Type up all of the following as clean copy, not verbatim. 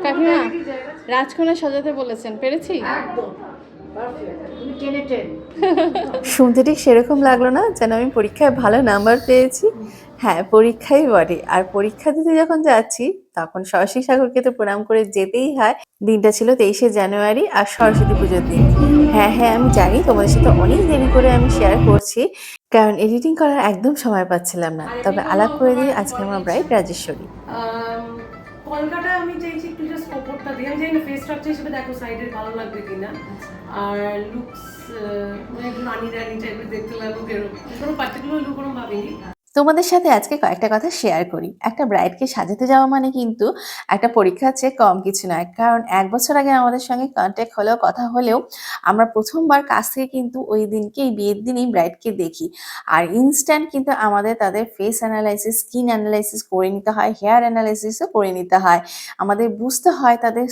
কাকিমা রাজকন্যা সাজাতে বলেছেন, পেরেছি? শুনতে ঠিক সেরকম লাগলো না যেন আমি পরীক্ষায় ভালো নাম্বার পেয়েছি? হ্যাঁ, পরীক্ষাই বটে। আর পরীক্ষা দিতে যখন যাচ্ছি তখন সরস্বতী ঠাকুরকে তো প্রণাম করে যেতেই হয়। দিনটা ছিল 23শে জানুয়ারি আর সরস্বতী পুজোর দিন। হ্যাঁ, আমি জানি তোমাদের সাথে অনেক দেরি করে আমি শেয়ার করছি। কারণ এডিটিং করার একদম সময় পাচ্ছিলাম না। তবে আলাপ করে দিই আজকে আমার ব্রাইড রাজেশ্বরী। কলকাতা আমি চাইছি একটু জাস্ট ওপরটা দিয়ে, আমি জানি না ফেস স্ট্রাকচার হিসেবে দেখো সাইডের ভালো লাগবে কিনা, আর লুকস মানে একটু রানি রানি টাইপের দেখতে লাগুক, এরকম কোনো পার্টিকুলার লুক কোনো ভাবিনি। তোমাদের সাথে আজকে কয়েকটা কথা শেয়ার করি। একটা ব্রাইডকে সাজাতে যাওয়া মানে কিন্তু একটা পরীক্ষার চেয়ে কম কিছু নয়। কারণ ১ বছর আগে আমাদের সঙ্গে কনট্যাক্ট হলেও কথা হলেও আমরা ১ম বার কাছ থেকে কিন্তু ওই দিনকেই বিয়ের দিনেই ব্রাইডকে দেখি। আর ইনস্ট্যান্ট কিন্তু আমাদের তাদের ফেস অ্যানালাইসিস, স্কিন অ্যানালাইসিস করে নিতে হয়, হেয়ার অ্যানালাইসিসও করে নিতে হয়। আমাদের বুঝতে হয় তাদের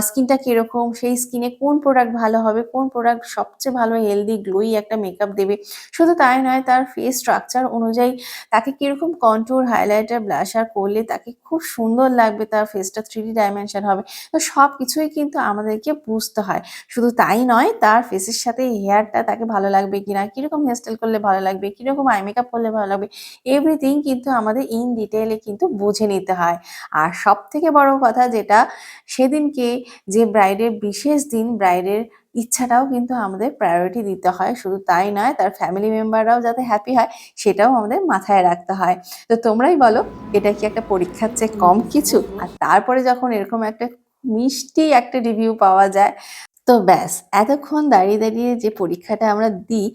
স্কিনটা কিরকম, সেই স্কিনে কোন প্রোডাক্ট ভালো হবে, কোন প্রোডাক্ট সবচেয়ে ভালো হেলদি গ্লোয়ি একটা মেকআপ দেবে। শুধু তাই নয়, তার ফেস স্ট্রাকচার অনুযায়ী তাকে কিরকম কন্ট্যুর, হাইলাইটার, ব্লাশার করলে তাকে খুব সুন্দর লাগবে, তার ফেসটা 3D ডাইমেনশন হবে। তো সবকিছুই কিন্তু আমাদেরকে বুঝতে হয়। শুধু তাই নয়, তার ফেসের সাথে হেয়ারটা তাকে ভালো লাগবে কিনা, কিরকম হেয়ারস্টাইল করলে ভালো লাগবে, কিরকম আই মেকআপ করলে ভালো লাগবে, এভরিথিং কিন্তু আমাদের ইন ডিটেইলে কিন্তু বুঝে নিতে হয়। আর সবথেকে বড় কথা যেটা, সেদিনকে যে ব্রাইডের বিশেষ দিন, ব্রাইডের ইচ্ছাটাও কিন্তু আমাদের প্রায়োরিটি দিতে হয়। শুধু তাই নয়, তার ফ্যামিলি মেম্বাররাও যাতে হ্যাপি হয় সেটাও আমাদের মাথায় রাখতে হয়। তো তোমরাই বলো, এটা কি একটা পরীক্ষার চেয়ে কম কিছু? আর তারপরে যখন এরকম একটা মিষ্টি একটা রিভিউ পাওয়া যায়, তো ব্যাস, এতক্ষণ দাঁড়িয়ে যে পরীক্ষাটা আমরা দিই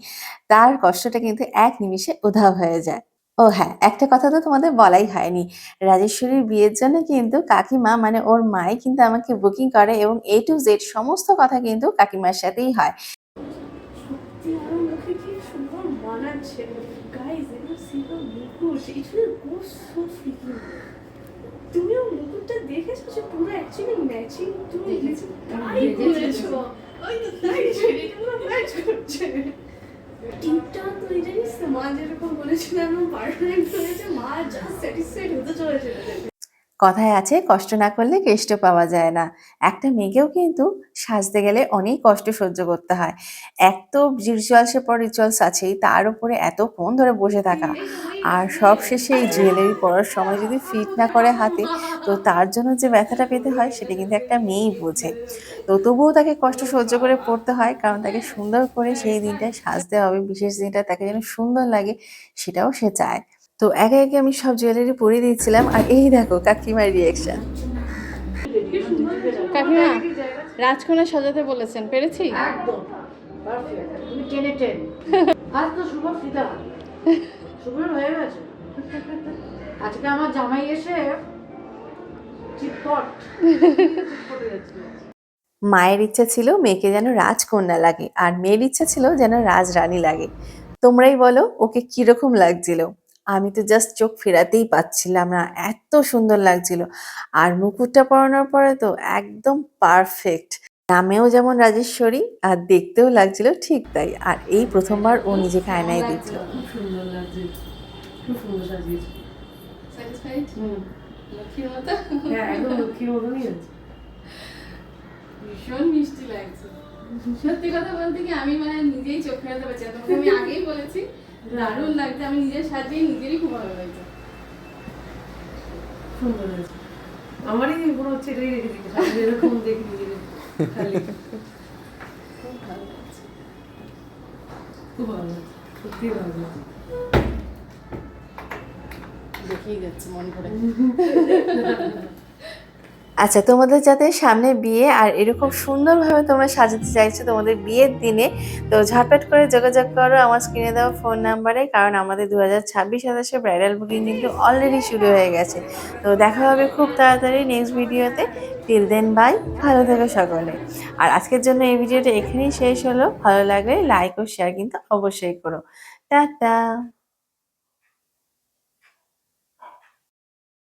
তার কষ্টটা কিন্তু এক নিমিষে উধাও হয়ে যায়। ও হ্যাঁ, একটা কথা তো তোমাদের বলাই হয়নি। রাজেশ্বরীর বিয়ের জন্য কিন্তু কাকিমা মানে ওর মাই কিন্তু আমাকে বুকিং করে এবং A to Z সমস্ত কথা কিন্তু কাকিমার সাথেই হয়। সত্যি আমার মুখে কি সুন্দর মানাচ্ছে। গাইস এগুলো সিম্পল মুখোশ, it will go so freaking. তুমিও মুকুটটা দেখেছো যে পুরো অ্যাকচুয়ালি ম্যাচিং, তুমি তাই করেছো। ওই তো তাই এটা পুরো ম্যাচ করছে। টিপটা তো এই জানিস তো, মা যেরকম বলেছিল একদম পারফেক্ট হয়েছে, মা জাস্ট স্যাটিসফাইড হতে চলেছে। কথায় আছে, কষ্ট না করলে কেষ্ট পাওয়া যায় না। একটা মেয়েকেও কিন্তু সাজতে গেলে অনেক কষ্ট সহ্য করতে হয়। এক তো রিচুয়ালসের পর রিচুয়ালস আছেই, তার উপরে এতক্ষণ ধরে বসে থাকা। আর সবশেষে এই জুয়েলারি পরার সময় যদি ফিট না করে হাতে, তো তার জন্য যে ব্যথাটা পেতে হয় সেটা কিন্তু একটা মেয়েই বোঝে। তো তবুও তাকে কষ্ট সহ্য করে পড়তে হয়, কারণ তাকে সুন্দর করে সেই দিনটায় সাজতে হবে। বিশেষ দিনটা তাকে যেন সুন্দর লাগে সেটাও সে চায়। তো একে আমি সব জুয়েলারি পরিয়ে দিচ্ছিলাম আর এই দেখো কাকিমার রিঅ্যাকশন। কাকিমা রাজকন্যা সাজাতে বলেছেন, পেরেছি? একদম পারফেক্ট, তুমি টেনে টেন। আজ তো শুভ ফিদা, শুভর হয়ে গেছে। আজকে আমার জামাই এসে চিটপট চিটপটে যাচ্ছে। মায়ের ইচ্ছা ছিল মেয়েকে যেন রাজকন্যা লাগে আর মেয়ের ইচ্ছা ছিল যেন রাজরানী লাগে। তোমরাই বলো ওকে কিরকম লাগছিল? আমি তো জাস্ট চোখ ফেরাতেই পাচ্ছিলাম না, এত সুন্দর লাগছিল। আর মুকুটটা পরানোর পরে তো একদম পারফেক্ট। নামেও যেমন রাজেশ্বরী আর দেখতেও লাগছিল ঠিক তাই। আর এই প্রথমবার ও নিজেকে আয়নায় দেখলো। খুব সুন্দর লাগছে, খুব সুন্দর সাজিয়েছে। স্যাটিসফাইড? লক্ষ্মীর মতো? হ্যাঁ একদম লক্ষ্মীর মতনই আছে। ভীষণ মিষ্টি লাগছে। সত্যি কথা বলতে কি, আমি মানে নিজেই চোখ ফেরাতে পারছি না। তোমাকে আমি আগেই বলেছি দারুণ লাগছে, আমি নিজে সাজিয়ে নিজেরই খুব ভালো লাগছে। সুন্দর হয়েছে। আমারই মনে হচ্ছে এটাই রেখে দিতে, আমি এরকম দেখি নিজেকে খালি। খুব ভালো লাগছে। খুব ভালো লাগছে, সত্যি ভালো লাগছে। দেখেই যাচ্ছে মন করে। আচ্ছা, তোমাদের যাতে সামনে বিয়ে আর এরকম সুন্দরভাবে তোমরা সাজাতে চাইছো তোমাদের বিয়ের দিনে, তো ঝটপট করে যোগাযোগ করো আমার স্ক্রিনে দেওয়া ফোন নাম্বারে। কারণ আমাদের 2026 সাতাশে ব্রাইডাল বুকিং কিন্তু অলরেডি শুরু হয়ে গেছে। তো দেখা হবে খুব তাড়াতাড়ি নেক্সট ভিডিওতে। টিল দেন বাই, ভালো থেকো সকলে। আর আজকের জন্য এই ভিডিওটা এখানেই শেষ হলো। ভালো লাগলে লাইক ও শেয়ার কিন্তু অবশ্যই করো। টাটা।